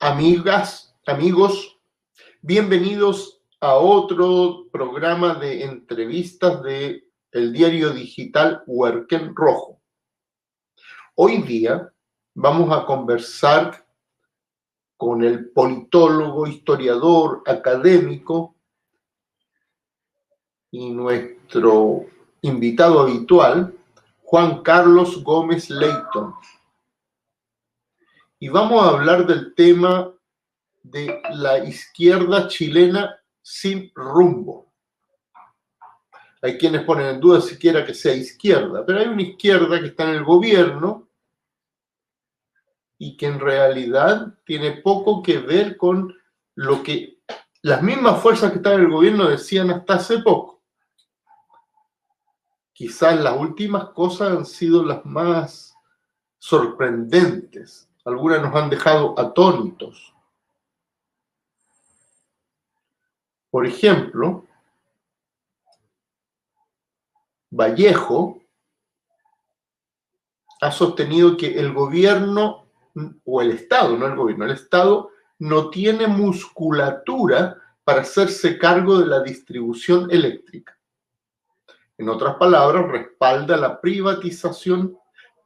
Amigas, amigos, bienvenidos a otro programa de entrevistas de el diario digital Huerquén Rojo. Hoy día vamos a conversar con el politólogo, historiador, académico y nuestro invitado habitual, Juan Carlos Gómez Leyton. Y vamos a hablar del tema de la izquierda chilena sin rumbo. Hay quienes ponen en duda siquiera que sea izquierda, pero hay una izquierda que está en el gobierno y que en realidad tiene poco que ver con lo que las mismas fuerzas que están en el gobierno decían hasta hace poco. Quizás las últimas cosas han sido las más sorprendentes. Algunas nos han dejado atónitos. Por ejemplo, Vallejo ha sostenido que el gobierno, o el Estado, no el gobierno, el Estado no tiene musculatura para hacerse cargo de la distribución eléctrica. En otras palabras, respalda la privatización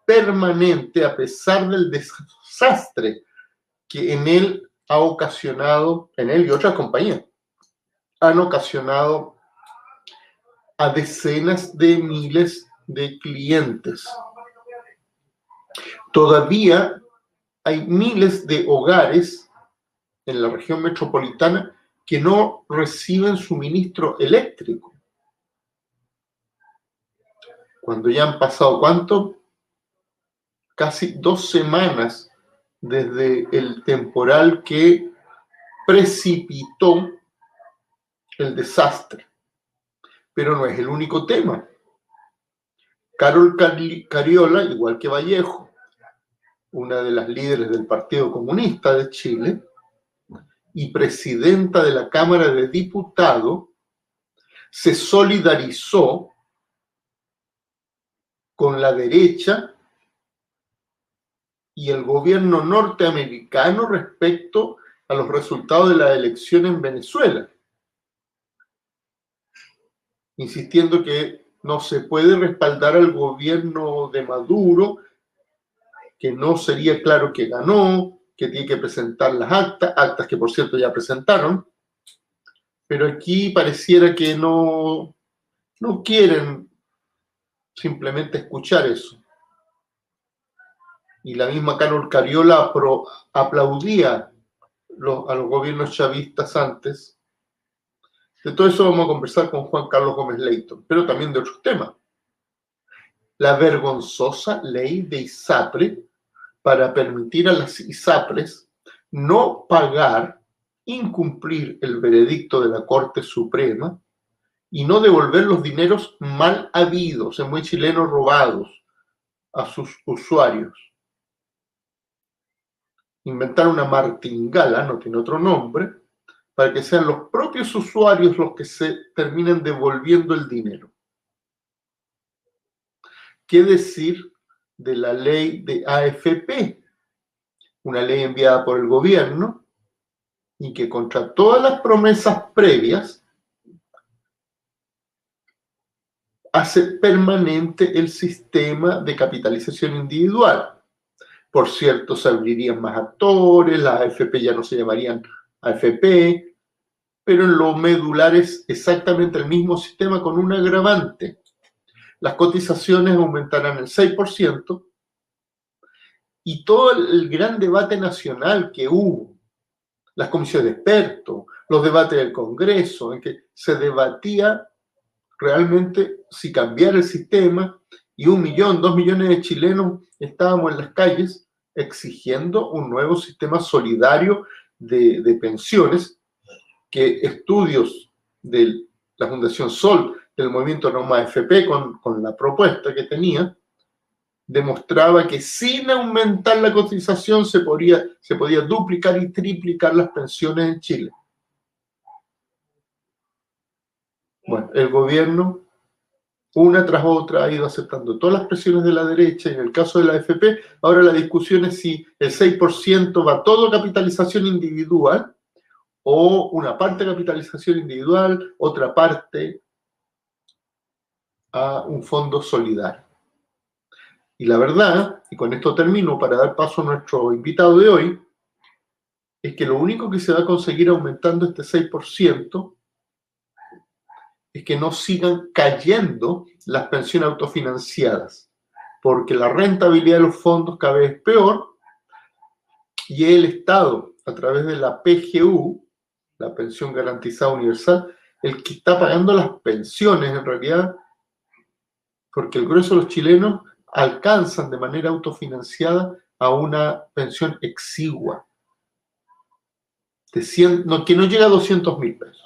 permanente a pesar del desastre que en él ha ocasionado, en él y otras compañías, han ocasionado a decenas de miles de clientes. Todavía hay miles de hogares en la región metropolitana que no reciben suministro eléctrico. Cuando ya han pasado, ¿cuánto? Casi 2 semanas desde el temporal que precipitó el desastre. Pero no es el único tema. Carol Cariola, igual que Vallejo, una de las líderes del Partido Comunista de Chile y presidenta de la Cámara de Diputados, se solidarizó con la derecha y el gobierno norteamericano respecto a los resultados de la elección en Venezuela, insistiendo que no se puede respaldar al gobierno de Maduro, que no sería claro que ganó, que tiene que presentar las actas que por cierto ya presentaron, pero aquí pareciera que no quieren simplemente escuchar eso. Y la misma Carol Cariola aplaudía a los gobiernos chavistas antes. De todo eso vamos a conversar con Juan Carlos Gómez Leyton, pero también de otros temas. La vergonzosa ley de ISAPRE para permitir a las ISAPRES no pagar, incumplir el veredicto de la Corte Suprema y no devolver los dineros mal habidos, en buen chileno robados, a sus usuarios. Inventar una martingala, no tiene otro nombre, para que sean los propios usuarios los que se terminen devolviendo el dinero. ¿Qué decir de la ley de AFP? Una ley enviada por el gobierno y que contra todas las promesas previas hace permanente el sistema de capitalización individual. Por cierto, se abrirían más actores, las AFP ya no se llamarían AFP, pero en lo medular es exactamente el mismo sistema con un agravante. Las cotizaciones aumentarán el 6% y todo el gran debate nacional que hubo, las comisiones de expertos, los debates del Congreso, en que se debatía realmente si cambiar el sistema, y 1 millón, 2 millones de chilenos estábamos en las calles exigiendo un nuevo sistema solidario de pensiones, que estudios de la Fundación Sol, del movimiento No Más AFP, con la propuesta que tenía, demostraba que sin aumentar la cotización se podía duplicar y triplicar las pensiones en Chile. Bueno, el gobierno una tras otra ha ido aceptando todas las presiones de la derecha. En el caso de la AFP, ahora la discusión es si el 6% va todo a capitalización individual o una parte a capitalización individual, otra parte a un fondo solidario. Y la verdad, y con esto termino para dar paso a nuestro invitado de hoy, es que lo único que se va a conseguir aumentando este 6% es que no sigan cayendo las pensiones autofinanciadas, porque la rentabilidad de los fondos cada vez es peor y el Estado, a través de la PGU, la Pensión Garantizada Universal, el que está pagando las pensiones en realidad, porque el grueso de los chilenos alcanzan de manera autofinanciada a una pensión exigua, de 100, no, que no llega a 200.000 pesos.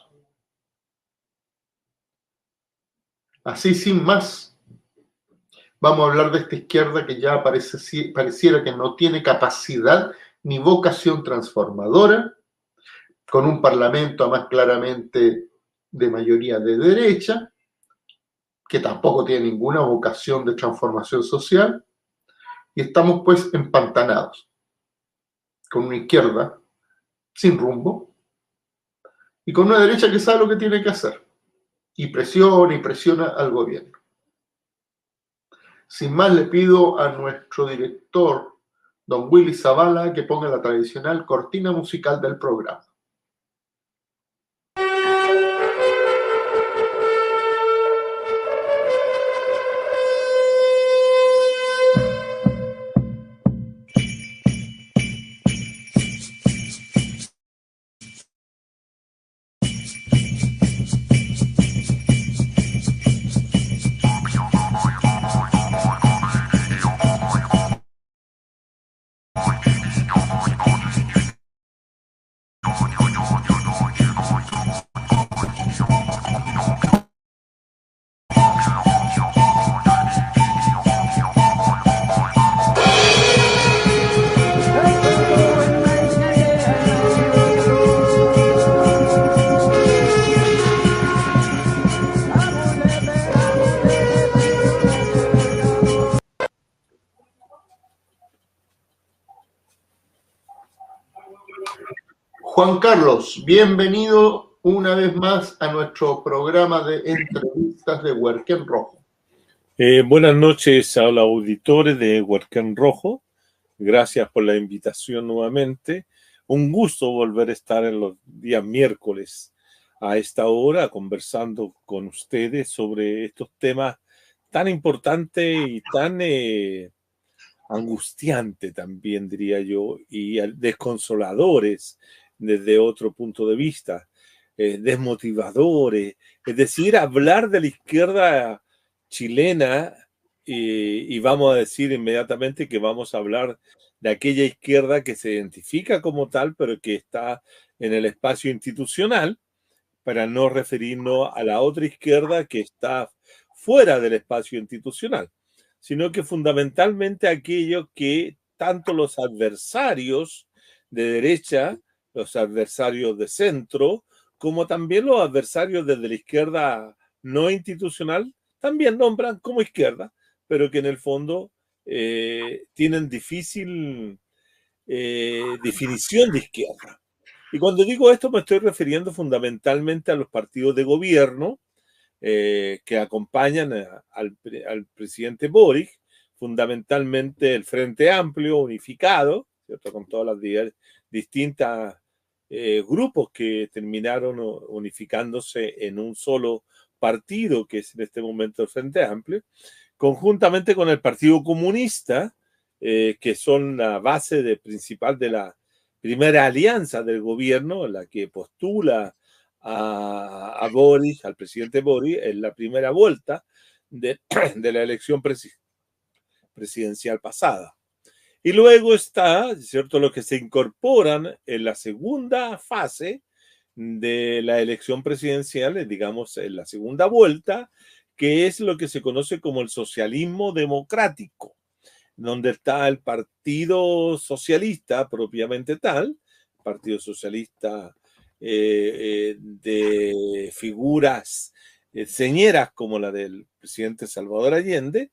Así sin más, vamos a hablar de esta izquierda que ya pareciera que no tiene capacidad ni vocación transformadora, con un parlamento más claramente de mayoría de derecha, que tampoco tiene ninguna vocación de transformación social, y estamos pues empantanados, con una izquierda sin rumbo, y con una derecha que sabe lo que tiene que hacer, y presiona al gobierno. Sin más, le pido a nuestro director, don Willy Zavala, que ponga la tradicional cortina musical del programa. Juan Carlos, bienvenido una vez más a nuestro programa de entrevistas de Huerquén Rojo. Buenas noches a los auditores de Huerquén Rojo. Gracias por la invitación nuevamente. Un gusto volver a estar en los días miércoles a esta hora conversando con ustedes sobre estos temas tan importantes y tan angustiantes también, diría yo, y desconsoladores desde otro punto de vista, desmotivadores. Es decir, hablar de la izquierda chilena y vamos a decir inmediatamente que vamos a hablar de aquella izquierda que se identifica como tal, pero que está en el espacio institucional, para no referirnos a la otra izquierda que está fuera del espacio institucional, sino que fundamentalmente aquellos que tanto los adversarios de derecha, los adversarios de centro, como también los adversarios desde la izquierda no institucional, también nombran como izquierda, pero que en el fondo tienen difícil definición de izquierda. Y cuando digo esto me estoy refiriendo fundamentalmente a los partidos de gobierno que acompañan al presidente Boric, fundamentalmente el Frente Amplio unificado, ¿cierto? Con todas las distintas grupos que terminaron unificándose en un solo partido, que es en este momento el Frente Amplio, conjuntamente con el Partido Comunista, que son la base principal de la primera alianza del gobierno, la que postula a Boris, al presidente Boris, en la primera vuelta de la elección presidencial pasada. Y luego está, ¿cierto?, los que se incorporan en la segunda fase de la elección presidencial, digamos, en la segunda vuelta, que es lo que se conoce como el socialismo democrático, donde está el Partido Socialista propiamente tal, Partido Socialista de figuras señeras como la del presidente Salvador Allende,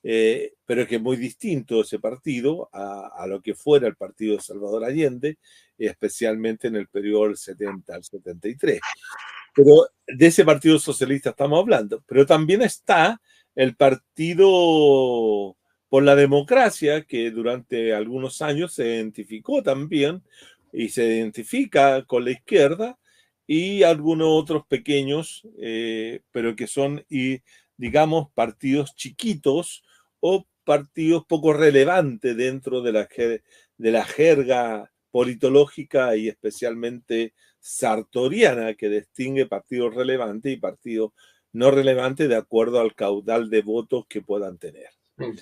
pero que es muy distinto ese partido a lo que fuera el partido de Salvador Allende, especialmente en el periodo del 70 al 73. Pero de ese partido socialista estamos hablando. Pero también está el Partido por la Democracia, que durante algunos años se identificó también y se identifica con la izquierda, y algunos otros pequeños, pero que son, y, digamos, partidos chiquitos o partidos poco relevantes dentro de la jerga politológica y especialmente sartoriana, que distingue partidos relevantes y partidos no relevantes de acuerdo al caudal de votos que puedan tener. Bueno,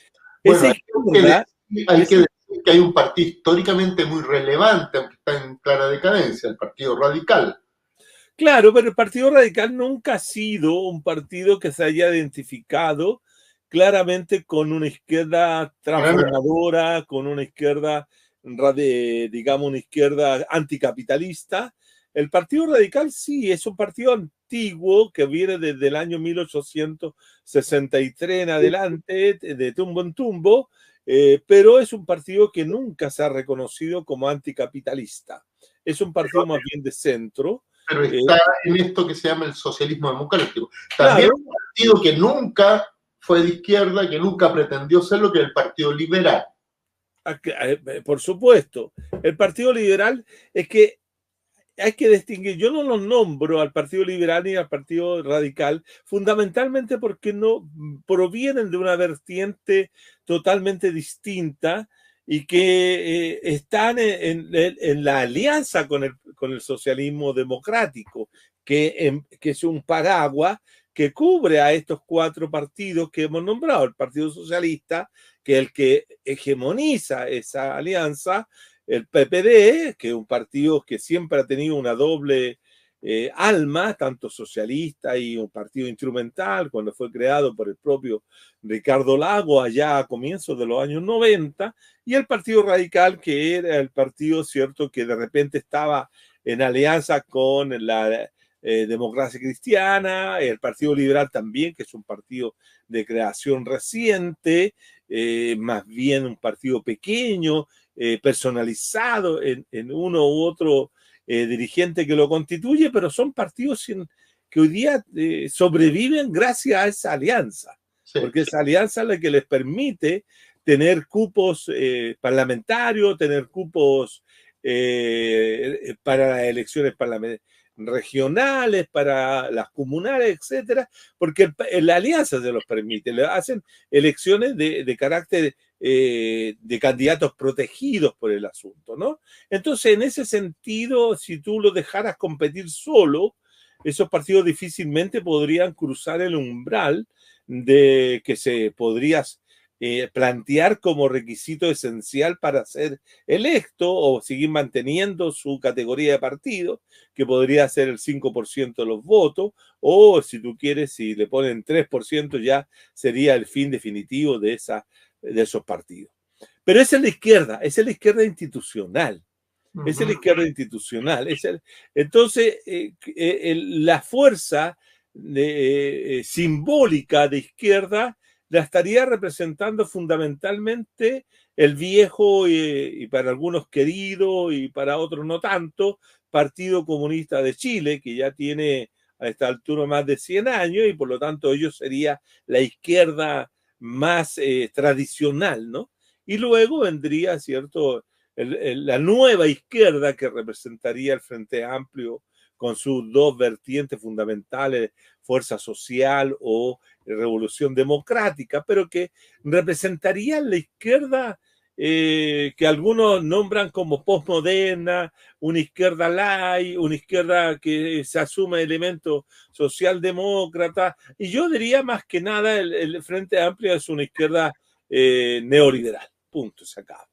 hay que decir que hay un partido históricamente muy relevante, aunque está en clara decadencia, el Partido Radical. Claro, pero el Partido Radical nunca ha sido un partido que se haya identificado claramente con una izquierda transformadora, con una izquierda, digamos, una izquierda anticapitalista. El Partido Radical sí, es un partido antiguo que viene desde el año 1863 en adelante, de tumbo en tumbo, pero es un partido que nunca se ha reconocido como anticapitalista. Es un partido más bien de centro. Pero está en esto que se llama el socialismo democrático. También un partido que nunca fue de izquierda, que nunca pretendió ser lo que es el Partido Liberal. Por supuesto. El Partido Liberal es que hay que distinguir, yo no los nombro al Partido Liberal ni al Partido Radical, fundamentalmente porque no provienen de una vertiente totalmente distinta y que están en la alianza con el socialismo democrático, que es un paraguas que cubre a estos cuatro partidos que hemos nombrado: el Partido Socialista, que es el que hegemoniza esa alianza; el PPD, que es un partido que siempre ha tenido una doble alma, tanto socialista y un partido instrumental, cuando fue creado por el propio Ricardo Lagos allá a comienzos de los años 90, y el Partido Radical, que era el partido, cierto, que de repente estaba en alianza con la Democracia Cristiana, el Partido Liberal también, que es un partido de creación reciente, más bien un partido pequeño, personalizado en uno u otro dirigente que lo constituye, pero son partidos que hoy día sobreviven gracias a esa alianza, sí, porque esa alianza es la que les permite tener cupos parlamentarios, tener cupos para las elecciones regionales, para las comunales, etcétera, porque la alianza se los permite, le hacen elecciones de carácter de candidatos protegidos por el asunto, ¿no? Entonces, en ese sentido, si tú lo dejaras competir solo, esos partidos difícilmente podrían cruzar el umbral de que se podría plantear como requisito esencial para ser electo o seguir manteniendo su categoría de partido, que podría ser el 5% de los votos, o si tú quieres, si le ponen 3%, ya sería el fin definitivo de esos partidos. Pero esa es la izquierda institucional. Esa es la izquierda institucional. Entonces, la fuerza simbólica de izquierda la estaría representando fundamentalmente el viejo y para algunos querido y para otros no tanto, Partido Comunista de Chile, que ya tiene a esta altura más de 100 años y por lo tanto ellos sería la izquierda más tradicional, ¿no? Y luego vendría, ¿cierto?, la nueva izquierda, que representaría el Frente Amplio con sus dos vertientes fundamentales, fuerza social o revolución democrática, pero que representaría la izquierda que algunos nombran como postmoderna, una izquierda light, una izquierda que se asume elementos socialdemócrata, y yo diría más que nada el Frente Amplio es una izquierda neoliberal, punto, se acaba.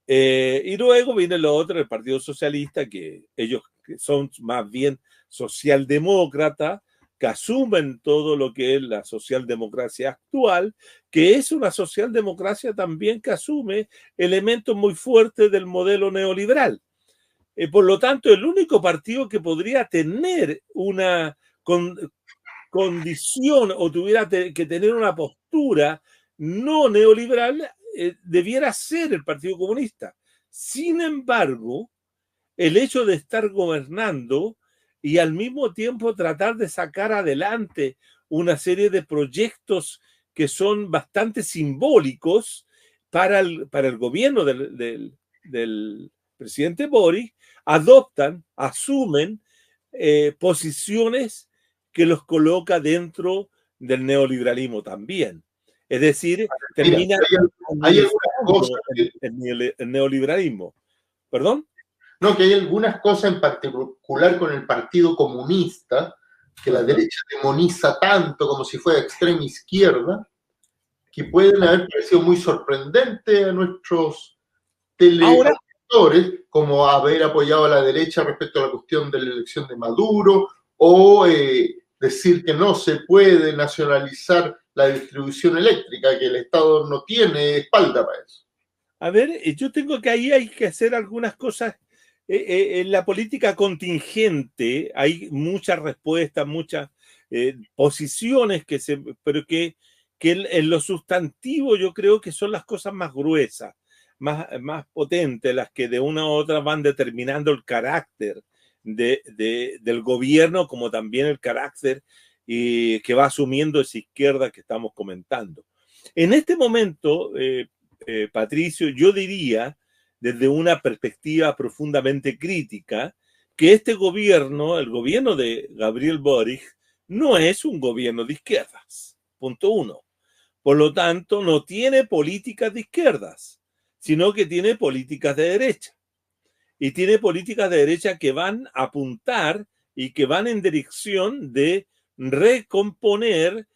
Y luego viene lo otro, el Partido Socialista, que ellos son más bien socialdemócratas, que asumen todo lo que es la socialdemocracia actual, que es una socialdemocracia también que asume elementos muy fuertes del modelo neoliberal. Por lo tanto, el único partido que podría tener una condición o tuviera que tener una postura no neoliberal, debiera ser el Partido Comunista. Sin embargo, el hecho de estar gobernando y al mismo tiempo tratar de sacar adelante una serie de proyectos que son bastante simbólicos para el gobierno del presidente Boric, asumen posiciones que los coloca dentro del neoliberalismo también. Es decir, termina hay algunas cosas el neoliberalismo. ¿Perdón? No, que hay algunas cosas en particular con el Partido Comunista, que la derecha demoniza tanto como si fuera extrema izquierda, que pueden haber parecido muy sorprendentes a nuestros teleauditores, como haber apoyado a la derecha respecto a la cuestión de la elección de Maduro, o decir que no se puede nacionalizar la distribución eléctrica, que el Estado no tiene espalda para eso. A ver, yo tengo que ahí hay que hacer algunas cosas. En la política contingente hay muchas respuestas, muchas posiciones, pero que en lo sustantivo yo creo que son las cosas más gruesas, más potentes, las que de una u otra van determinando el carácter del gobierno, como también el carácter que va asumiendo esa izquierda que estamos comentando. En este momento, Patricio, yo diría, desde una perspectiva profundamente crítica, que este gobierno, el gobierno de Gabriel Boric, no es un gobierno de izquierdas, punto uno. Por lo tanto, no tiene políticas de izquierdas, sino que tiene políticas de derecha. Y tiene políticas de derecha que van a apuntar y que van en dirección de recomponer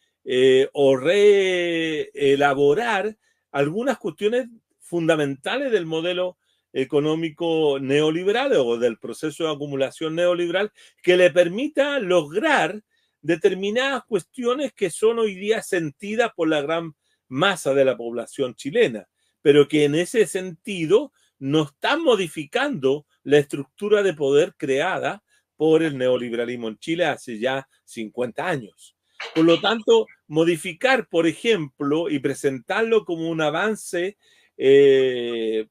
o reelaborar algunas cuestiones fundamentales del modelo económico neoliberal o del proceso de acumulación neoliberal que le permita lograr determinadas cuestiones que son hoy día sentidas por la gran masa de la población chilena, pero que en ese sentido no están modificando la estructura de poder creada por el neoliberalismo en Chile hace ya 50 años. Por lo tanto, modificar, por ejemplo, y presentarlo como un avance de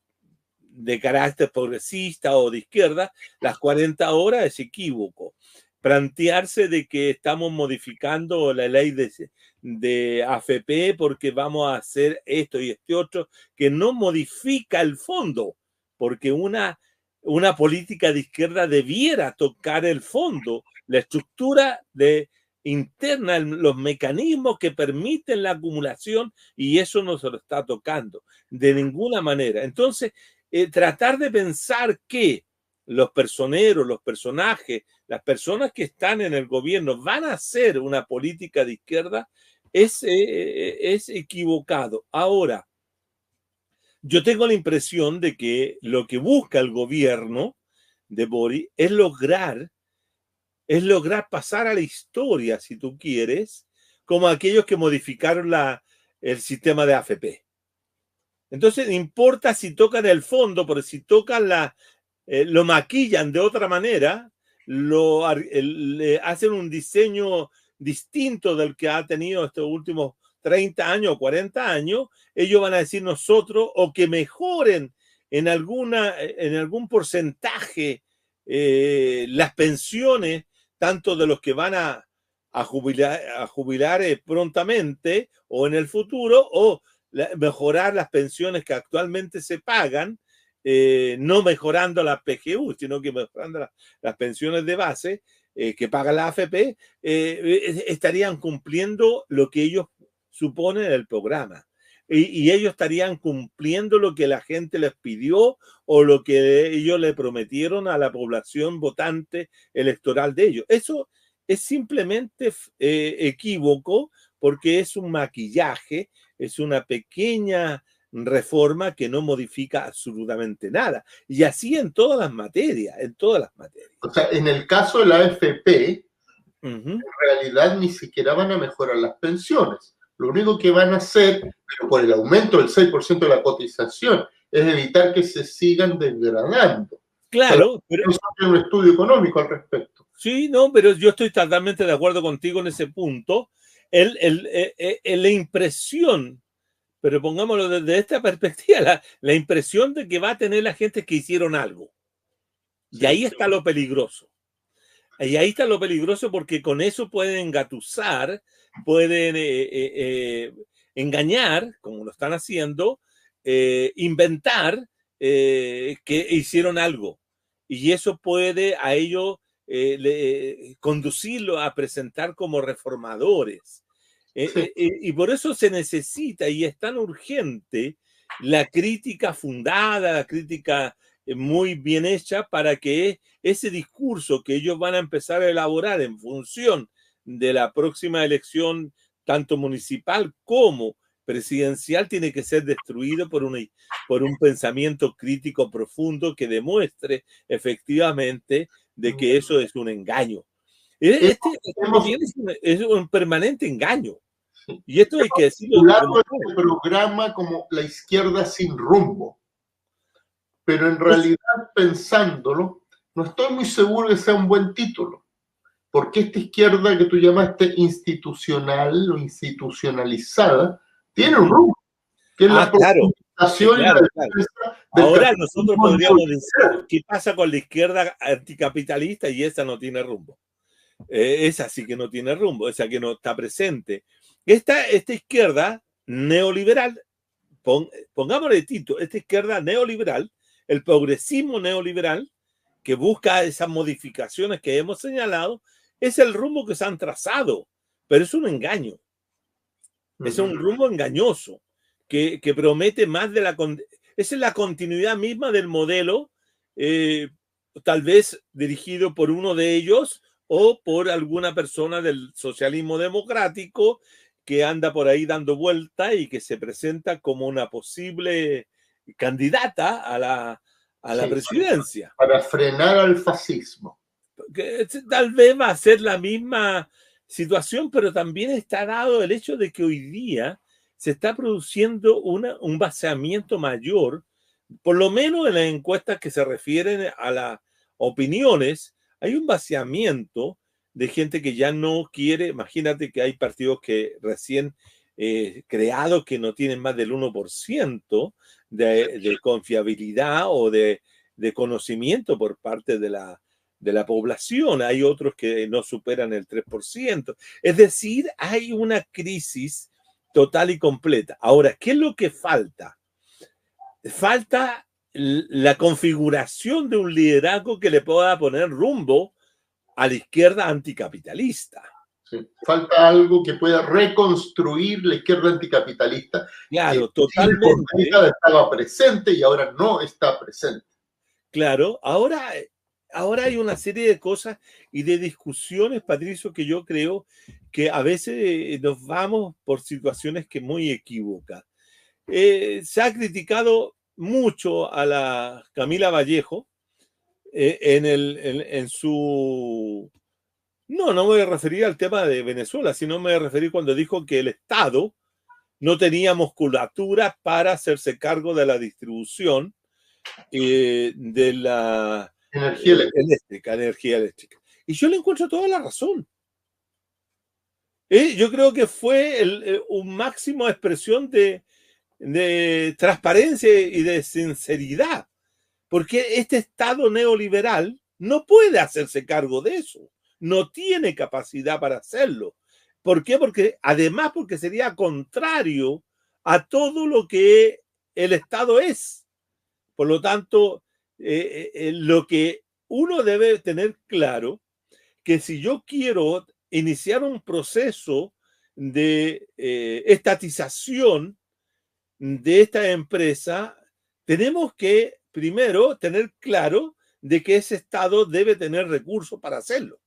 carácter progresista o de izquierda, las 40 horas es equívoco. Plantearse de que estamos modificando la ley de AFP porque vamos a hacer esto y este otro, que no modifica el fondo, porque una política de izquierda debiera tocar el fondo, la estructura interna, los mecanismos que permiten la acumulación, y eso no se lo está tocando de ninguna manera. Entonces, tratar de pensar que los personeros, los personajes, las personas que están en el gobierno van a hacer una política de izquierda es equivocado. Ahora, yo tengo la impresión de que lo que busca el gobierno de Boric es lograr pasar a la historia, si tú quieres, como aquellos que modificaron el sistema de AFP. Entonces, no importa si tocan el fondo, pero si tocan lo maquillan de otra manera, le hacen un diseño distinto del que ha tenido estos últimos 30 años o 40 años, ellos van a decir nosotros, o que mejoren en algún porcentaje las pensiones, tanto de los que van a jubilar prontamente o en el futuro, o mejorar las pensiones que actualmente se pagan, no mejorando la PGU, sino que mejorando las pensiones de base que paga la AFP, estarían cumpliendo lo que ellos suponen en el programa. Y ellos estarían cumpliendo lo que la gente les pidió o lo que ellos le prometieron a la población votante electoral de ellos. Eso es simplemente equívoco, porque es un maquillaje, es una pequeña reforma que no modifica absolutamente nada. Y así en todas las materias, O sea, en el caso de la AFP, en realidad ni siquiera van a mejorar las pensiones. Lo único que van a hacer, pero por el aumento del 6% de la cotización, es evitar que se sigan degradando. Claro, pero no hay un estudio económico al respecto. Sí, no, pero yo estoy totalmente de acuerdo contigo en ese punto. La impresión, pero pongámoslo desde esta perspectiva, la impresión de que va a tener la gente que hicieron algo. Y Sí. ahí está lo peligroso. Y ahí está lo peligroso porque con eso pueden engatusar, pueden engañar, como lo están haciendo, inventar que hicieron algo. Y eso puede a ellos conducirlo a presentar como reformadores. Sí. Y por eso se necesita y es tan urgente la crítica fundada, la crítica muy bien hecha para que ese discurso que ellos van a empezar a elaborar en función de la próxima elección, tanto municipal como presidencial, tiene que ser destruido por un pensamiento crítico profundo que demuestre efectivamente de que eso es un engaño. Este es un permanente engaño. Y esto hay que decirlo como este programa como la izquierda sin rumbo. Pero en realidad, pensándolo, no estoy muy seguro que sea un buen título. Porque esta izquierda que tú llamaste institucional o institucionalizada tiene un rumbo, que es la profundización y la defensa del Ahora nosotros podríamos decir, ¿qué pasa con la izquierda anticapitalista? Y esa no tiene rumbo. Esa sí que no tiene rumbo, esa que no está presente. Esta izquierda neoliberal, pongámosle título, esta izquierda neoliberal, el progresismo neoliberal, que busca esas modificaciones que hemos señalado, es el rumbo que se han trazado, pero es un engaño. Es un rumbo engañoso, que promete más de la... Esa es la continuidad misma del modelo, tal vez dirigido por uno de ellos o por alguna persona del socialismo democrático que anda por ahí dando vuelta y que se presenta como una posible candidata a la presidencia. Para frenar al fascismo. Que tal vez va a ser la misma situación, pero también está dado el hecho de que hoy día se está produciendo un vaciamiento mayor, por lo menos en las encuestas que se refieren a las opiniones, hay un vaciamiento de gente que ya no quiere. Imagínate que hay partidos que recién creados que no tienen más del 1% de confiabilidad o de conocimiento por parte de la población. Hay otros que no superan el 3%. Es decir, hay una crisis total y completa. Ahora, ¿qué es lo que falta? Falta la configuración de un liderazgo que le pueda poner rumbo a la izquierda anticapitalista. Sí. Falta algo que pueda reconstruir la izquierda anticapitalista. Claro, totalmente. Estaba presente y ahora no está presente. Claro, ahora hay una serie de cosas y de discusiones, Patricio, que yo creo que a veces nos vamos por situaciones que muy equívocas. Se ha criticado mucho a la Camila Vallejo en su... No me voy a referir al tema de Venezuela, sino me voy a referir cuando dijo que el Estado no tenía musculatura para hacerse cargo de la distribución de la energía eléctrica. Y yo le encuentro toda la razón. Yo creo que fue un máximo expresión de transparencia y de sinceridad, porque este Estado neoliberal no puede hacerse cargo de eso, no tiene capacidad para hacerlo. ¿Por qué? Porque sería contrario a todo lo que el Estado es. Por lo tanto, lo que uno debe tener claro, que si yo quiero iniciar un proceso de estatización de esta empresa, tenemos que primero tener claro de que ese Estado debe tener recursos para hacerlo.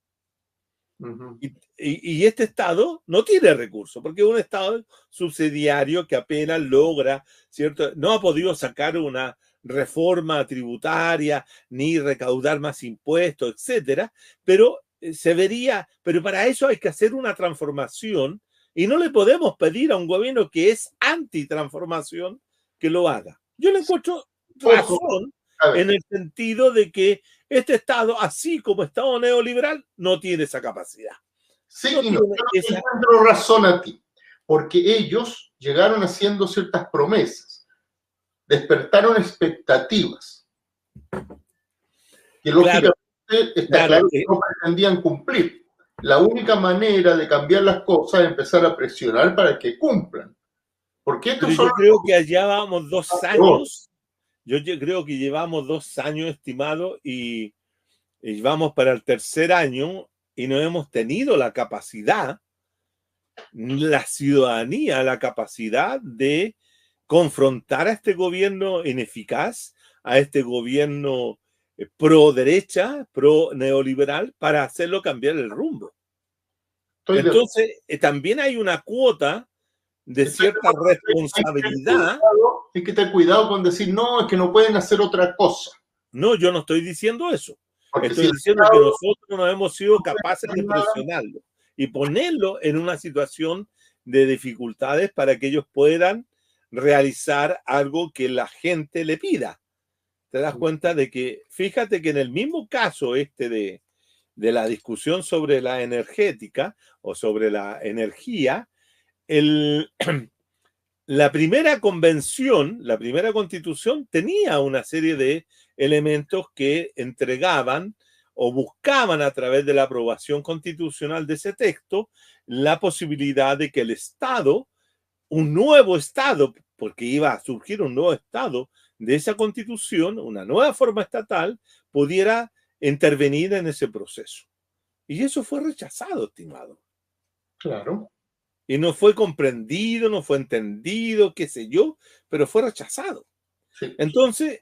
Y este Estado no tiene recursos, porque es un Estado subsidiario que apenas logra, ¿cierto? No ha podido sacar una reforma tributaria, ni recaudar más impuestos, etcétera, pero se vería, pero para eso hay que hacer una transformación y no le podemos pedir a un gobierno que es antitransformación que lo haga. Yo le encuentro razón en el sentido de que Este Estado, así como Estado neoliberal, no tiene esa capacidad. Sí y no. Yo encuentro razón a ti, porque ellos llegaron haciendo ciertas promesas, despertaron expectativas, que lógicamente está claro que no pretendían cumplir. La única manera de cambiar las cosas es empezar a presionar para que cumplan. Porque pero yo creo que allá vamos 2 años. Yo creo que llevamos 2 años, estimado, y vamos para el 3er año y no hemos tenido la capacidad, la ciudadanía, la capacidad de confrontar a este gobierno ineficaz, a este gobierno pro derecha, pro neoliberal, para hacerlo cambiar el rumbo. Entonces, también hay una cuota de cierta responsabilidad. Hay que tener cuidado con decir, no, es que no pueden hacer otra cosa. No, yo no estoy diciendo eso. Estoy diciendo que nosotros no hemos sido capaces de presionarlo y ponerlo en una situación de dificultades para que ellos puedan realizar algo que la gente le pida. Te das cuenta de que, fíjate que en el mismo caso de la discusión sobre la energética o sobre la energía, la primera convención, la primera constitución tenía una serie de elementos que entregaban o buscaban a través de la aprobación constitucional de ese texto la posibilidad de que el Estado, un nuevo Estado, porque iba a surgir un nuevo Estado de esa constitución, una nueva forma estatal, pudiera intervenir en ese proceso. Y eso fue rechazado, estimado. Claro. Y no fue comprendido, no fue entendido, qué sé yo, pero fue rechazado. Sí. Entonces,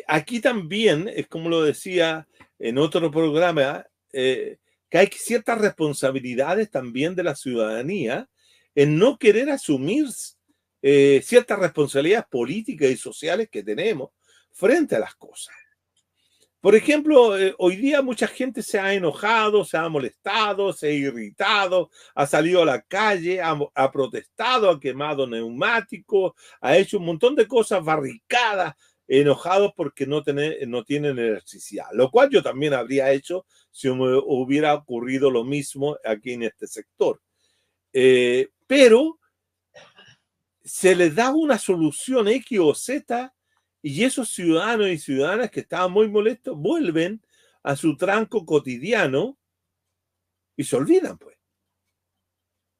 aquí también, es como lo decía en otro programa, que hay ciertas responsabilidades también de la ciudadanía en no querer asumir ciertas responsabilidades políticas y sociales que tenemos frente a las cosas. Por ejemplo, hoy día mucha gente se ha enojado, se ha molestado, se ha irritado, ha salido a la calle, ha protestado, ha quemado neumáticos, ha hecho un montón de cosas, barricadas, enojados porque no tienen electricidad, lo cual yo también habría hecho si me hubiera ocurrido lo mismo aquí en este sector. Pero se les da una solución X o Z y esos ciudadanos y ciudadanas que estaban muy molestos vuelven a su tranco cotidiano y se olvidan, pues.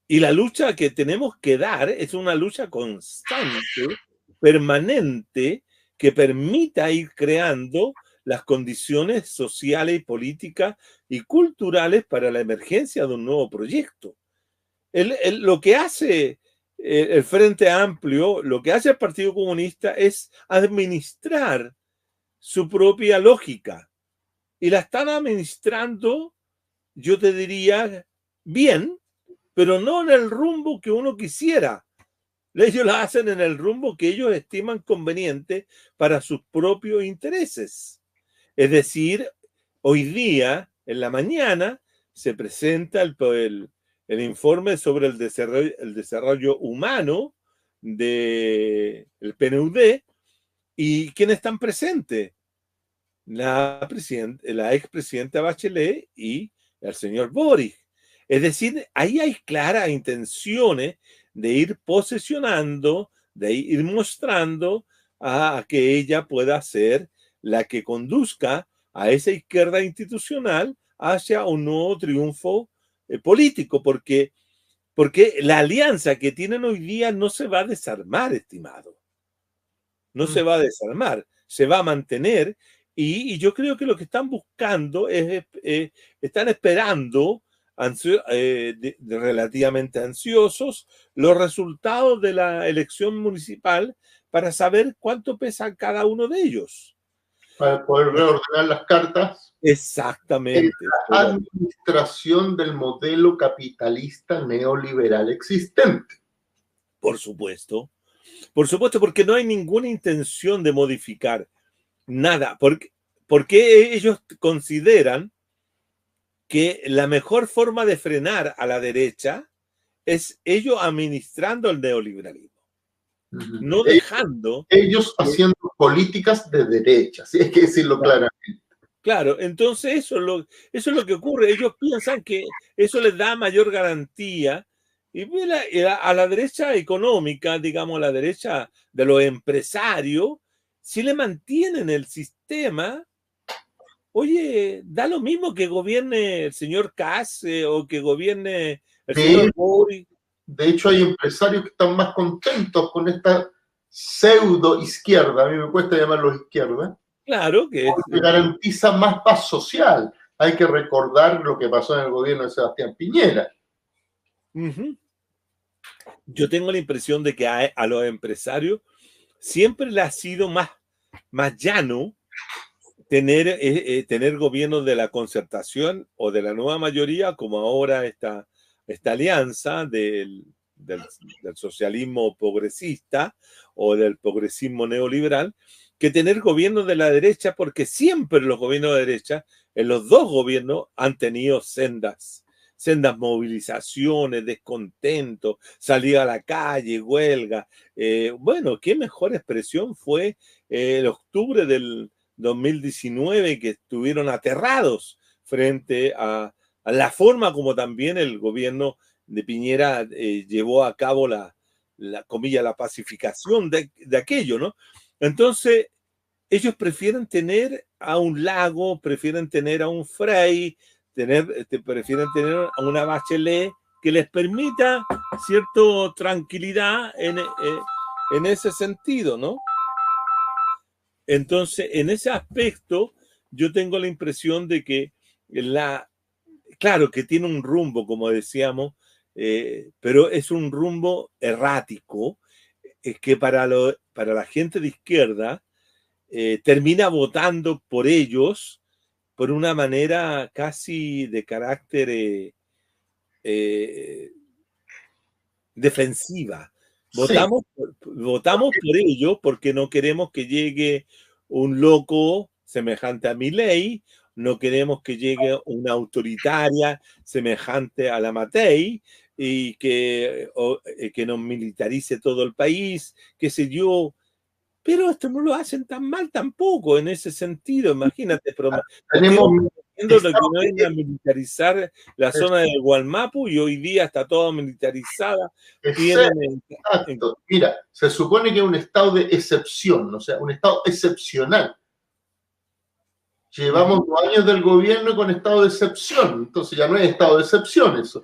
Y la lucha que tenemos que dar es una lucha constante, permanente, que permita ir creando las condiciones sociales y políticas y culturales para la emergencia de un nuevo proyecto. Lo que hace el Frente Amplio, lo que hace el Partido Comunista es administrar su propia lógica. Y la están administrando, yo te diría, bien, pero no en el rumbo que uno quisiera. Ellos la hacen en el rumbo que ellos estiman conveniente para sus propios intereses. Es decir, hoy día, en la mañana, se presenta el informe sobre el desarrollo humano del PNUD y ¿quiénes están presentes? La expresidenta Bachelet y el señor Boric. Es decir, ahí hay claras intenciones de ir posesionando, de ir mostrando a que ella pueda ser la que conduzca a esa izquierda institucional hacia un nuevo triunfo político, porque la alianza que tienen hoy día no se va a desarmar, estimado. No se va a desarmar, se va a mantener y yo creo que lo que están buscando están esperando relativamente ansiosos los resultados de la elección municipal para saber cuánto pesa cada uno de ellos. Para poder reordenar las cartas. Exactamente. La administración del modelo capitalista neoliberal existente. Por supuesto, porque no hay ninguna intención de modificar nada, porque ellos consideran que la mejor forma de frenar a la derecha es ellos administrando el neoliberalismo. No dejando... Ellos haciendo políticas de derecha, si hay que decirlo claramente. Claro, entonces eso es lo que ocurre. Ellos piensan que eso les da mayor garantía. Y a la derecha económica, digamos, a la derecha de los empresarios, si le mantienen el sistema, oye, da lo mismo que gobierne el señor Kass o que gobierne el De, señor Boric. de hecho, hay empresarios que están más contentos con esta pseudo izquierda, a mí me cuesta llamarlos izquierda, Claro que es. porque garantiza más paz social. Hay que recordar lo que pasó en el gobierno de Sebastián Piñera. Yo tengo la impresión de que a los empresarios siempre le ha sido más llano tener gobiernos de la concertación o de la nueva mayoría, como ahora esta alianza del socialismo progresista o del progresismo neoliberal, que tener gobiernos de la derecha, porque siempre los gobiernos de derecha, en los dos gobiernos, han tenido sendas movilizaciones, descontento, salir a la calle, huelga. Bueno, qué mejor expresión fue el octubre del 2019, que estuvieron aterrados frente a la forma como también el gobierno de Piñera llevó a cabo la pacificación de aquello, ¿no? Entonces, ellos prefieren tener a un Lago, prefieren tener a un Frei, prefieren tener a una Bachelet que les permita cierta tranquilidad en ese sentido, ¿no? Entonces, en ese aspecto, yo tengo la impresión de que claro que tiene un rumbo, como decíamos, pero es un rumbo errático, que para la gente de izquierda termina votando por ellos por una manera casi de carácter defensiva. Votamos, sí. Votamos por ello porque no queremos que llegue un loco semejante a Milei, no queremos que llegue una autoritaria semejante a la Matei y que nos militarice todo el país, qué sé yo. Pero esto no lo hacen tan mal tampoco en ese sentido, imagínate. Tenemos lo que no es a militarizar la zona del Gualmapu y hoy día está toda militarizada. Exacto. Mira, se supone que es un estado de excepción, o sea, un estado excepcional. Llevamos 2 años del gobierno con estado de excepción, entonces ya no es estado de excepción eso.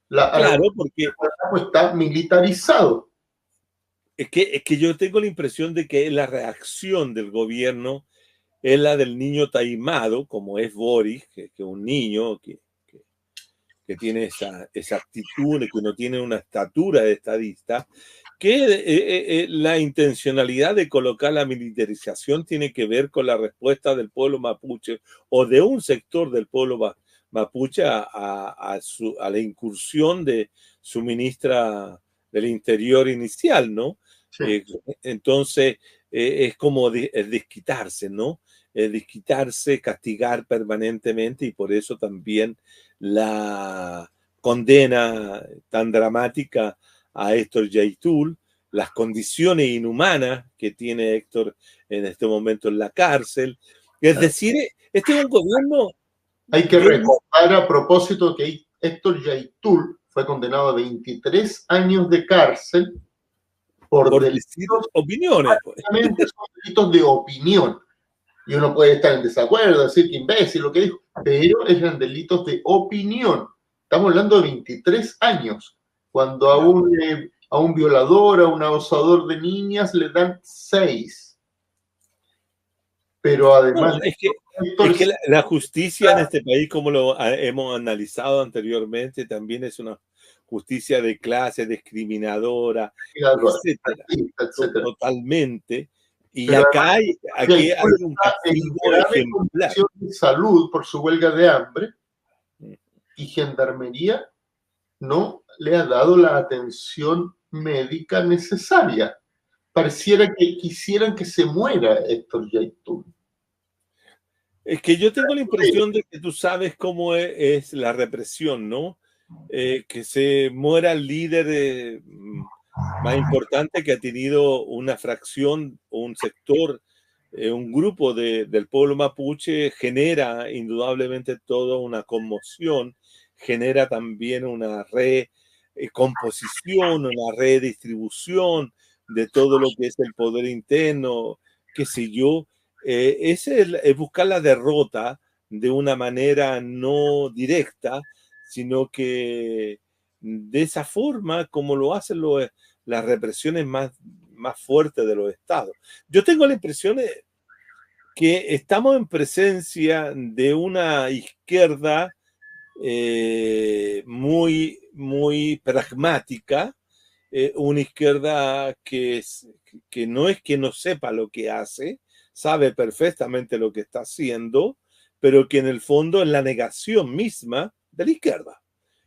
Claro, porque está militarizado. Es que yo tengo la impresión de que la reacción del gobierno es la del niño taimado, como es Boris, que es un niño que tiene esa actitud, que no tiene una estatura de estadista, que la intencionalidad de colocar la militarización tiene que ver con la respuesta del pueblo mapuche o de un sector del pueblo mapuche a la incursión de su ministra del Interior inicial, ¿no? Sí. Entonces, es como desquitarse, ¿no? Desquitarse, castigar permanentemente, y por eso también la condena tan dramática a Héctor Yaitul, las condiciones inhumanas que tiene Héctor en este momento en la cárcel. Es decir, este es un gobierno... Hay que recordar a propósito que Héctor Yaitul fue condenado a 23 años de cárcel por delitos, opiniones. Son delitos de opinión. Y uno puede estar en desacuerdo, decir que imbécil lo que dijo, pero eran delitos de opinión. Estamos hablando de 23 años, cuando a un violador, a un abusador de niñas le dan 6. Pero además... No, es que la justicia en este país, como lo hemos analizado anteriormente, también es una justicia de clase, discriminadora, etcétera. Totalmente. Y pero acá hay un castigo ejemplar. De salud por su huelga de hambre, y Gendarmería no le ha dado la atención médica necesaria. Pareciera que quisieran que se muera Héctor Yaitul. Es que yo tengo la impresión de que tú sabes cómo es la represión, ¿no? Que se muera el líder más importante que ha tenido una fracción o un sector un grupo del pueblo mapuche genera indudablemente toda una conmoción, genera también una recomposición, una redistribución de todo lo que es el poder interno, qué sé yo. Es buscar la derrota de una manera no directa, sino que de esa forma como lo hacen las represiones más fuertes de los estados. Yo tengo la impresión que estamos en presencia de una izquierda muy pragmática, una izquierda que no es que no sepa lo que hace, sabe perfectamente lo que está haciendo, pero que en el fondo es la negación misma de la izquierda.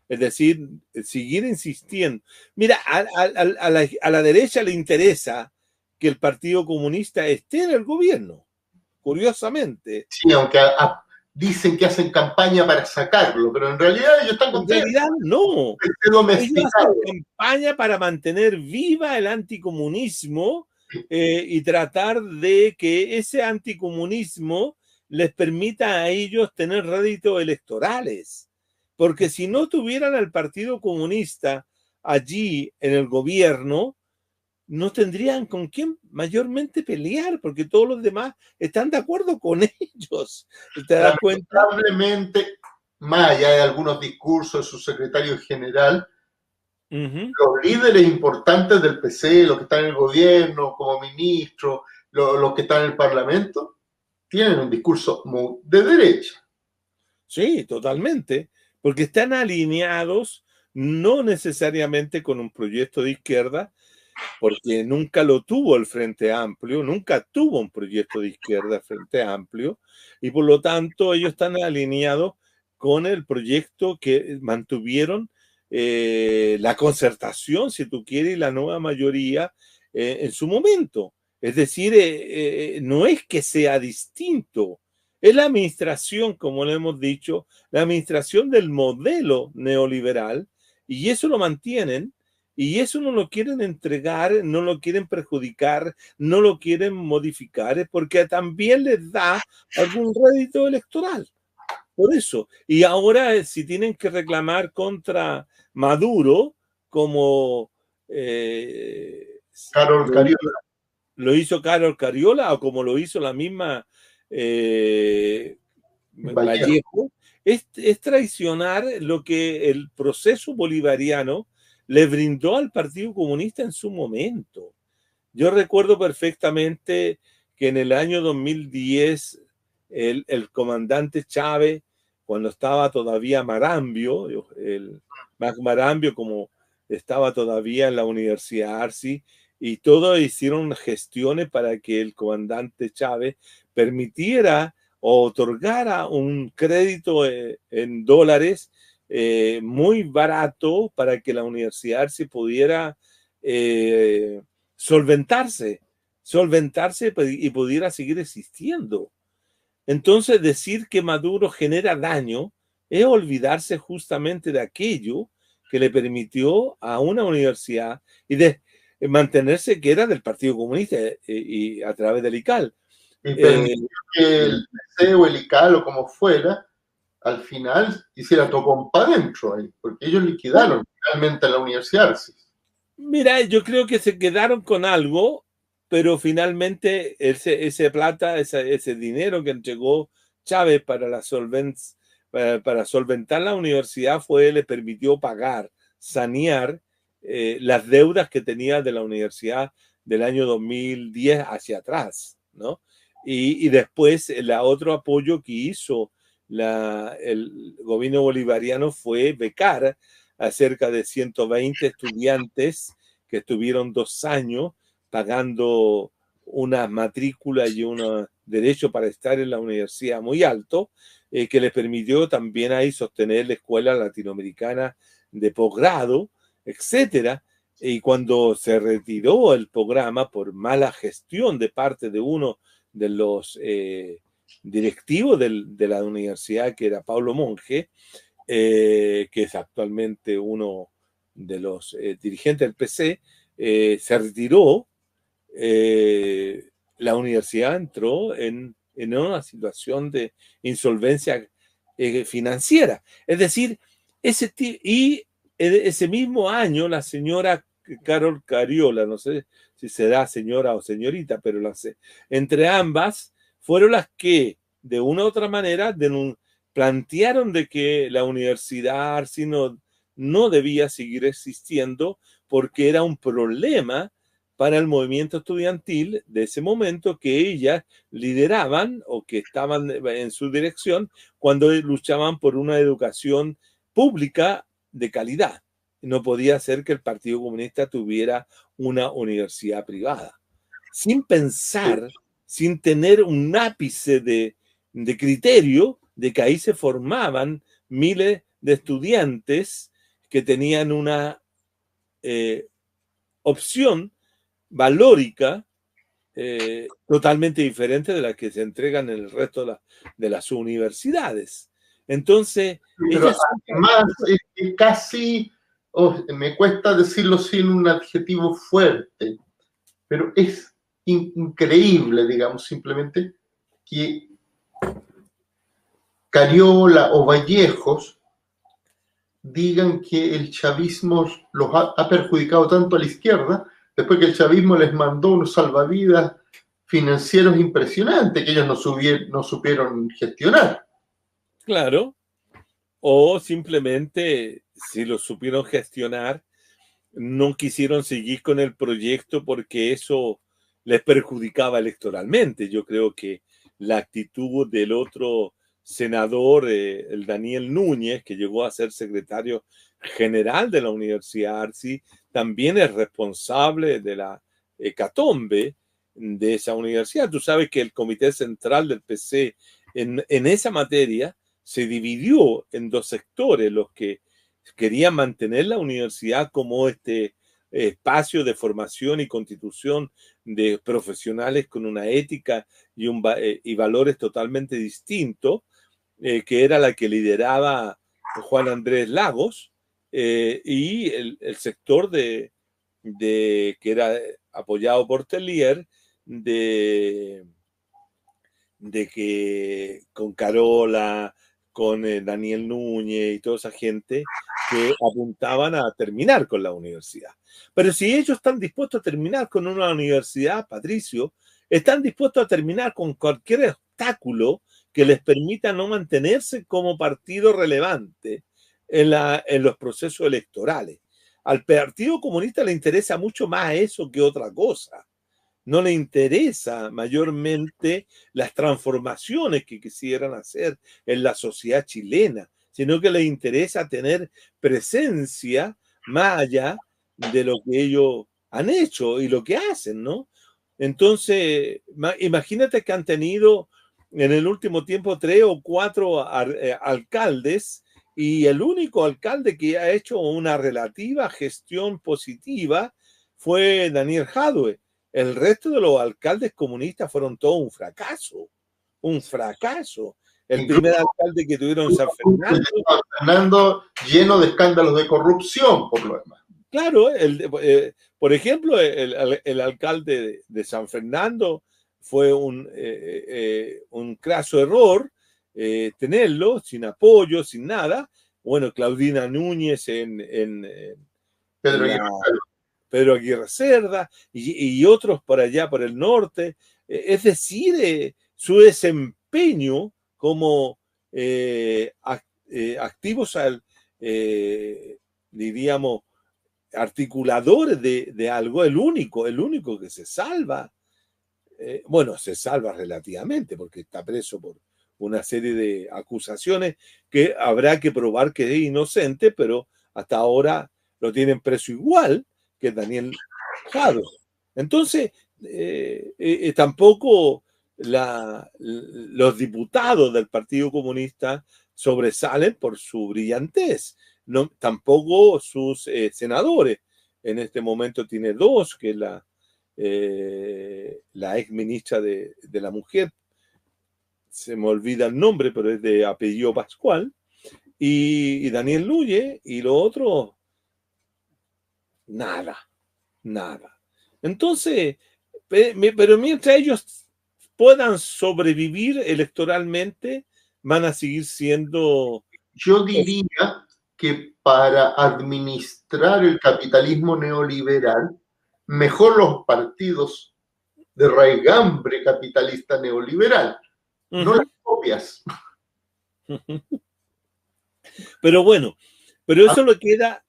Es decir, seguir insistiendo. Mira, a la derecha le interesa que el Partido Comunista esté en el gobierno, curiosamente. Sí, aunque dicen que hacen campaña para sacarlo, pero en realidad ellos están En contentos. realidad, no. Esté Ellos hacen domesticado. campaña para mantener viva el anticomunismo y tratar de que ese anticomunismo les permita a ellos tener réditos electorales. Porque si no tuvieran al Partido Comunista allí en el gobierno, no tendrían con quién mayormente pelear, porque todos los demás están de acuerdo con ellos. ¿Te das cuenta? Lamentablemente, más allá de algunos discursos de su secretario general, Uh-huh. los líderes importantes del PC, los que están en el gobierno, como ministros, los que están en el parlamento, tienen un discurso muy de derecha. Sí, totalmente, porque están alineados no necesariamente con un proyecto de izquierda, porque nunca lo tuvo el Frente Amplio, nunca tuvo un proyecto de izquierda el Frente Amplio, y por lo tanto ellos están alineados con el proyecto que mantuvieron la concertación, si tú quieres, y la nueva mayoría en su momento. Es decir, no es que sea distinto, es la administración, como le hemos dicho, la administración del modelo neoliberal, y eso lo mantienen, y eso no lo quieren entregar, no lo quieren perjudicar, no lo quieren modificar, porque también les da algún rédito electoral. Por eso. Y ahora, si tienen que reclamar contra Maduro, como Carol lo Cariola, lo hizo Carol Cariola o como lo hizo la misma Vallejo. Vallejo, es traicionar lo que el proceso bolivariano le brindó al Partido Comunista en su momento. Yo recuerdo perfectamente que en el año 2010 el comandante Chávez, cuando estaba todavía Marambio, el Mac Marambio como estaba todavía en la Universidad Arci, y todos hicieron gestiones para que el comandante Chávez permitiera o otorgara un crédito en dólares muy barato para que la Universidad Arci pudiera solventarse y pudiera seguir existiendo. Entonces, decir que Maduro genera daño es olvidarse justamente de aquello que le permitió a una universidad y de mantenerse que era del Partido Comunista y a través del ICAL. Y Eh, permitió que el PC o el ICAL o como fuera, al final hiciera tocón para adentro, porque ellos liquidaron realmente a la universidad. Mira, yo creo que se quedaron con algo, pero finalmente ese plata, ese dinero que entregó Chávez para solventar la universidad le permitió pagar, sanear las deudas que tenía de la universidad del año 2010 hacia atrás, ¿no? Y después el otro apoyo que hizo el gobierno bolivariano fue becar a cerca de 120 estudiantes que estuvieron 2 años pagando una matrícula y un derecho para estar en la universidad muy alto, que les permitió también ahí sostener la escuela latinoamericana de posgrado, etcétera. Y cuando se retiró el programa por mala gestión de parte de uno de los directivos de la universidad, que era Pablo Monge, que es actualmente uno de los dirigentes del PC, se retiró. la universidad entró en una situación de insolvencia financiera. Es decir, ese mismo año la señora Carol Cariola, no sé si será señora o señorita, pero entre ambas fueron las que de una u otra manera plantearon de que la universidad Arci no debía seguir existiendo porque era un problema para el movimiento estudiantil de ese momento que ellas lideraban o que estaban en su dirección cuando luchaban por una educación pública de calidad. No podía ser que el Partido Comunista tuviera una universidad privada. Sin pensar, sin tener un ápice de criterio de que ahí se formaban miles de estudiantes que tenían una opción valórica totalmente diferente de la que se entregan en el resto de las universidades. Entonces, pero además es que casi, me cuesta decirlo sin un adjetivo fuerte, pero es increíble, digamos, simplemente que Cariola o Vallejos digan que el chavismo los ha perjudicado tanto a la izquierda, después que el chavismo les mandó unos salvavidas financieros impresionantes que ellos no supieron gestionar. Claro, o simplemente, si lo supieron gestionar, no quisieron seguir con el proyecto porque eso les perjudicaba electoralmente. Yo creo que la actitud del otro senador, el Daniel Núñez, que llegó a ser secretario general de la Universidad Arci, también es responsable de la hecatombe de esa universidad. Tú sabes que el Comité Central del PC en esa materia se dividió en dos sectores, los que querían mantener la universidad como este espacio de formación y constitución de profesionales con una ética y valores totalmente distintos, que era la que lideraba Juan Andrés Lagos, y el sector que era apoyado por Tellier, de que con Carola, con Daniel Núñez y toda esa gente que apuntaban a terminar con la universidad. Pero si ellos están dispuestos a terminar con una universidad, Patricio, están dispuestos a terminar con cualquier obstáculo que les permita no mantenerse como partido relevante en los procesos electorales. Al Partido Comunista le interesa mucho más eso que otra cosa. No le interesa mayormente las transformaciones que quisieran hacer en la sociedad chilena, sino que le interesa tener presencia más allá de lo que ellos han hecho y lo que hacen, ¿no? Entonces, imagínate que han tenido en el último tiempo 3 o 4 alcaldes, y el único alcalde que ha hecho una relativa gestión positiva fue Daniel Jadwe. El resto de los alcaldes comunistas fueron todo un fracaso, un fracaso. El primer alcalde que tuvieron en San Fernando lleno de escándalos de corrupción, por lo demás. Claro, por ejemplo, el alcalde de San Fernando fue un craso error tenerlo sin apoyo, sin nada. Bueno, Claudina Núñez Pedro Aguirre Cerda y otros por allá, por el norte. Es decir, su desempeño como activos, diríamos, articuladores de algo, el único que se salva. Bueno, se salva relativamente porque está preso por una serie de acusaciones que habrá que probar que es inocente, pero hasta ahora lo tienen preso igual que Daniel Jadwe. Entonces, tampoco los diputados del Partido Comunista sobresalen por su brillantez, no, tampoco sus senadores. En este momento tiene dos, que es la ex ministra de la Mujer, se me olvida el nombre, pero es de apellido Pascual, y Daniel Núñez, y lo otro, nada. Entonces, pero mientras ellos puedan sobrevivir electoralmente, van a seguir siendo... Yo diría que para administrar el capitalismo neoliberal, mejor los partidos de raigambre capitalista neoliberal, no las copias. Pero bueno, pero eso lo queda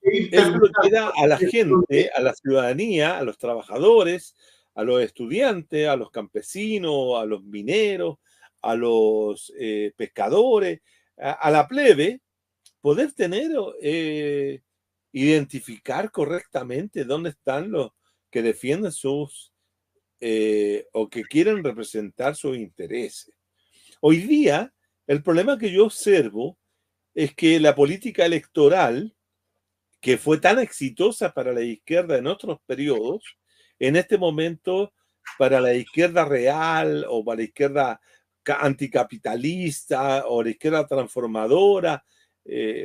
a la gente, a la ciudadanía, a los trabajadores, a los estudiantes, a los campesinos, a los mineros, a los pescadores, a la plebe, poder tener, identificar correctamente dónde están los que defienden sus o que quieren representar sus intereses. Hoy día, el problema que yo observo es que la política electoral, que fue tan exitosa para la izquierda en otros periodos, en este momento, para la izquierda real o para la izquierda anticapitalista o la izquierda transformadora,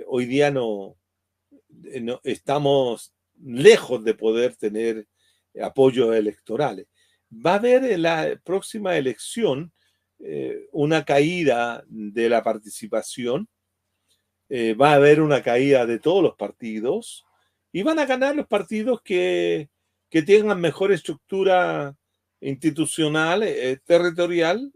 hoy día no estamos lejos de poder tener apoyos electorales. Va a haber en la próxima elección una caída de la participación, va a haber una caída de todos los partidos y van a ganar los partidos que tengan mejor estructura institucional, territorial,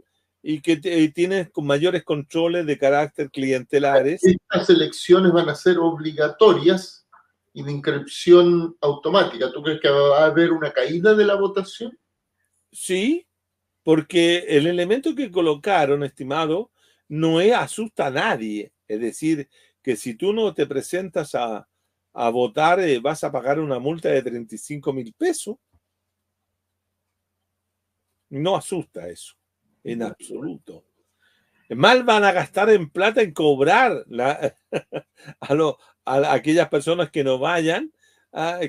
y que tienen con mayores controles de carácter clientelares. Estas elecciones van a ser obligatorias y de inscripción automática. ¿Tú crees que va a haber una caída de la votación? Sí, porque el elemento que colocaron, estimado, no asusta a nadie. Es decir, que si tú no te presentas a votar, vas a pagar una multa de 35,000 pesos. No asusta eso, en absoluto. Mal van a gastar en plata en cobrar a aquellas personas que no vayan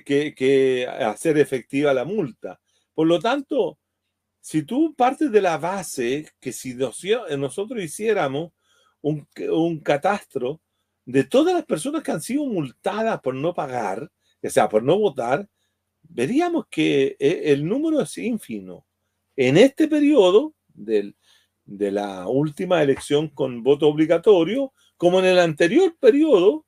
que hacer efectiva la multa. Por lo tanto, si tú partes de la base que si nosotros hiciéramos un catastro de todas las personas que han sido multadas por no pagar, o sea, por no votar, veríamos que el número es ínfimo. En este periodo de la última elección con voto obligatorio, como en el anterior periodo,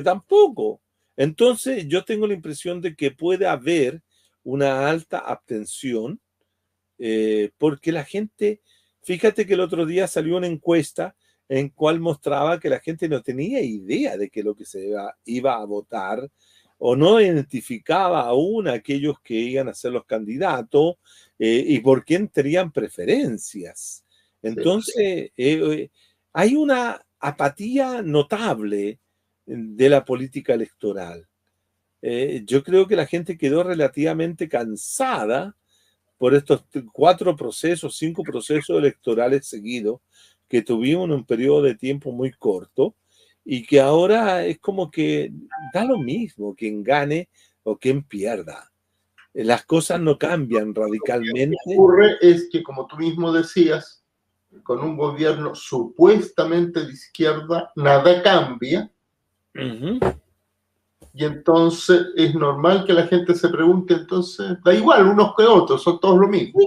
tampoco. Entonces, yo tengo la impresión de que puede haber una alta abstención, porque la gente, fíjate que el otro día salió una encuesta en cual mostraba que la gente no tenía idea de que lo que se iba a votar, o no identificaba aún a aquellos que iban a ser los candidatos y por quién tenían preferencias. Entonces, hay una apatía notable de la política electoral. Yo creo que la gente quedó relativamente cansada por estos 5 procesos electorales seguidos que tuvimos en un periodo de tiempo muy corto y que ahora es como que da lo mismo quien gane o quien pierda. Las cosas no cambian radicalmente. Lo que ocurre es que, como tú mismo decías, con un gobierno supuestamente de izquierda, nada cambia. Y entonces es normal que la gente se pregunte, entonces, da igual unos que otros, son todos lo mismo.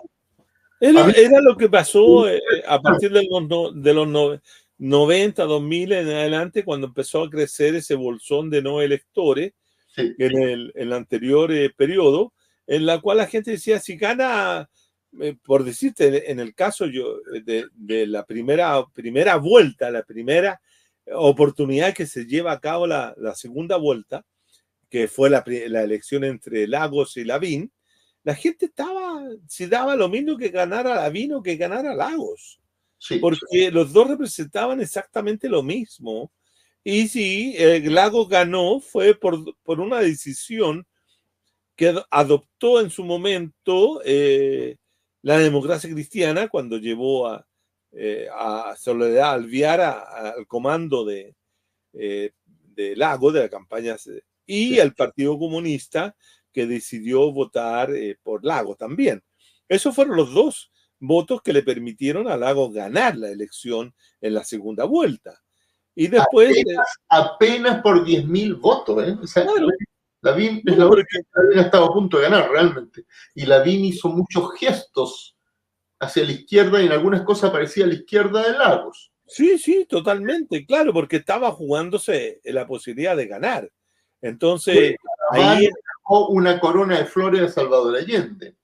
Era lo que pasó a partir de los 90, 2000 en adelante, cuando empezó a crecer ese bolsón de no electores, sí, en el anterior periodo, en la cual la gente decía, si gana, por decirte, en el caso de la primera vuelta, la primera oportunidad que se lleva a cabo la segunda vuelta, que fue la elección entre Lagos y Lavín, la gente se daba lo mismo que ganara Lavín o que ganara Lagos, sí, porque los dos representaban exactamente lo mismo. Y si Lagos ganó fue por una decisión que adoptó en su momento la democracia cristiana cuando llevó a Soledad Alvear al comando de Lagos, de la campaña, y al Partido Comunista, que decidió votar por Lagos también. Esos fueron los dos votos que le permitieron a Lagos ganar la elección en la segunda vuelta. Y después... Apenas por 10,000 votos, ¿eh? O sea, claro, Lavín es la única que Lavín ha estado a punto de ganar realmente. Y Lavín hizo muchos gestos hacia la izquierda y en algunas cosas parecía a la izquierda de Lagos. Sí, sí, totalmente, claro, porque estaba jugándose la posibilidad de ganar. Entonces, ahí dejó una corona de flores a Salvador Allende.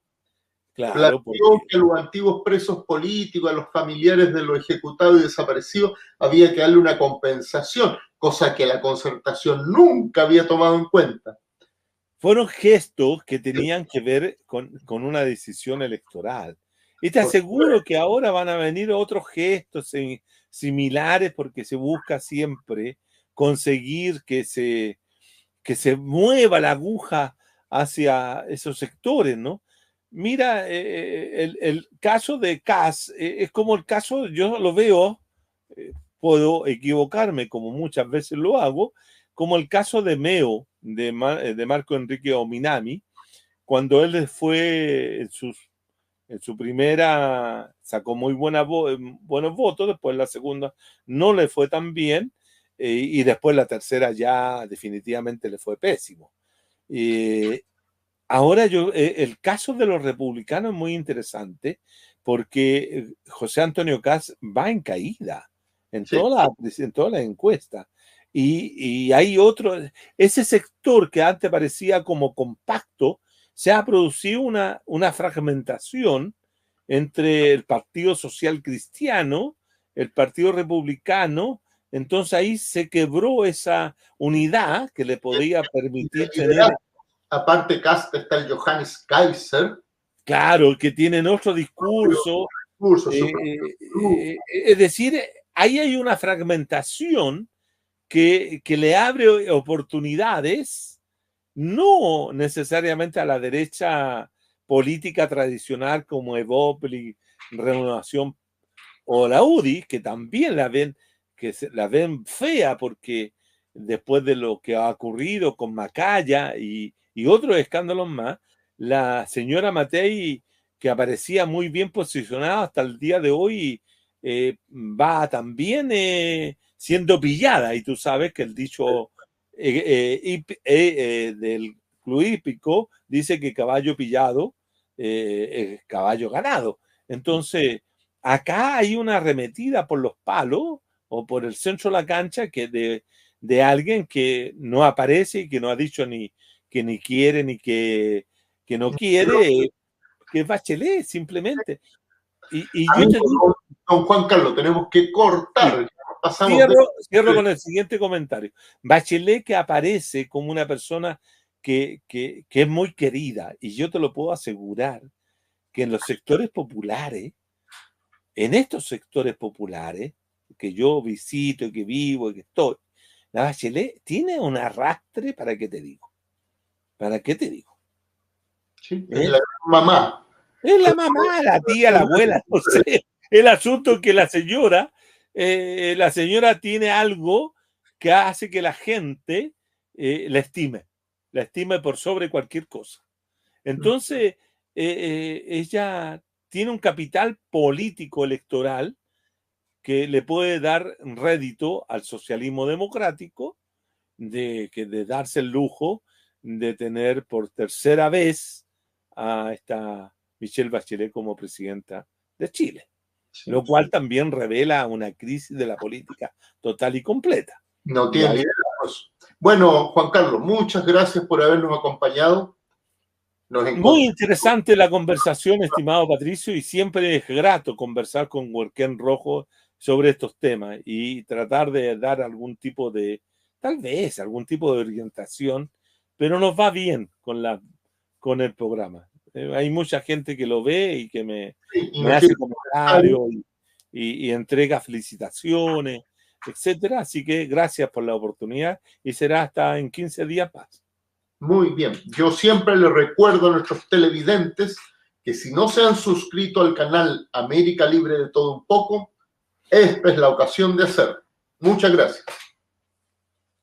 Claro, planteó que a los antiguos presos políticos, a los familiares de los ejecutados y desaparecidos, había que darle una compensación, cosa que la Concertación nunca había tomado en cuenta. Fueron gestos que tenían que ver con una decisión electoral. Y te aseguro que ahora van a venir otros gestos similares porque se busca siempre conseguir que se mueva la aguja hacia esos sectores, ¿no? Mira, el caso de Kass es como el caso, yo lo veo, puedo equivocarme como muchas veces lo hago, como el caso de Meo, de Marco Enrique Ominami, cuando él fue en su primera, sacó muy buenos votos, después la segunda no le fue tan bien, y después la tercera ya definitivamente le fue pésimo. Ahora el caso de los republicanos es muy interesante porque José Antonio Kast va en caída en todas las encuestas. Y hay ese sector que antes parecía como compacto, se ha producido una fragmentación entre el Partido Social Cristiano, el Partido Republicano. Entonces ahí se quebró esa unidad que le podía permitir tener. Aparte, Kast está el Johannes Kaiser. Claro, que tienen otro discurso. Es decir, ahí hay una fragmentación que le abre oportunidades, no necesariamente a la derecha política tradicional como Evópolis, Renovación o la UDI, que también la ven fea porque después de lo que ha ocurrido con Macaya y otros escándalos más, la señora Matei, que aparecía muy bien posicionada hasta el día de hoy, va también siendo pillada. Y tú sabes que el dicho del club hípico dice que caballo pillado es caballo ganado. Entonces, acá hay una arremetida por los palos o por el centro de la cancha de alguien que no aparece y que no ha dicho que ni quiere ni que no quiere, que es Bachelet, simplemente. Y yo te digo, don Juan Carlos, tenemos que cortar. Sí, cierro con el siguiente comentario. Bachelet, que aparece como una persona que es muy querida, y yo te lo puedo asegurar, que en los sectores populares, en estos sectores populares, que yo visito y que vivo y que estoy, la Bachelet tiene un arrastre, ¿para qué te digo? ¿Para qué te digo? Sí, es la mamá. Es la mamá, la tía, la abuela, no sé. El asunto es que la señora tiene algo que hace que la gente la estime por sobre cualquier cosa. Entonces, ella tiene un capital político electoral que le puede dar rédito al socialismo democrático de darse el lujo de tener por tercera vez a esta Michelle Bachelet como presidenta de Chile, lo cual también revela una crisis de la política total y completa. No tiene idea. Bueno, Juan Carlos, muchas gracias por habernos acompañado. Muy interesante la conversación, estimado Patricio, y siempre es grato conversar con Huerquén Rojo sobre estos temas y tratar de dar tal vez algún tipo de orientación, pero nos va bien con el programa. Hay mucha gente que lo ve y que me hace comentarios y entrega felicitaciones, etcétera. Así que gracias por la oportunidad y será hasta en 15 días más. Muy bien. Yo siempre le recuerdo a nuestros televidentes que si no se han suscrito al canal América Libre de Todo Un Poco, esta es la ocasión de hacerlo. Muchas gracias.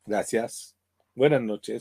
Gracias. Buenas noches.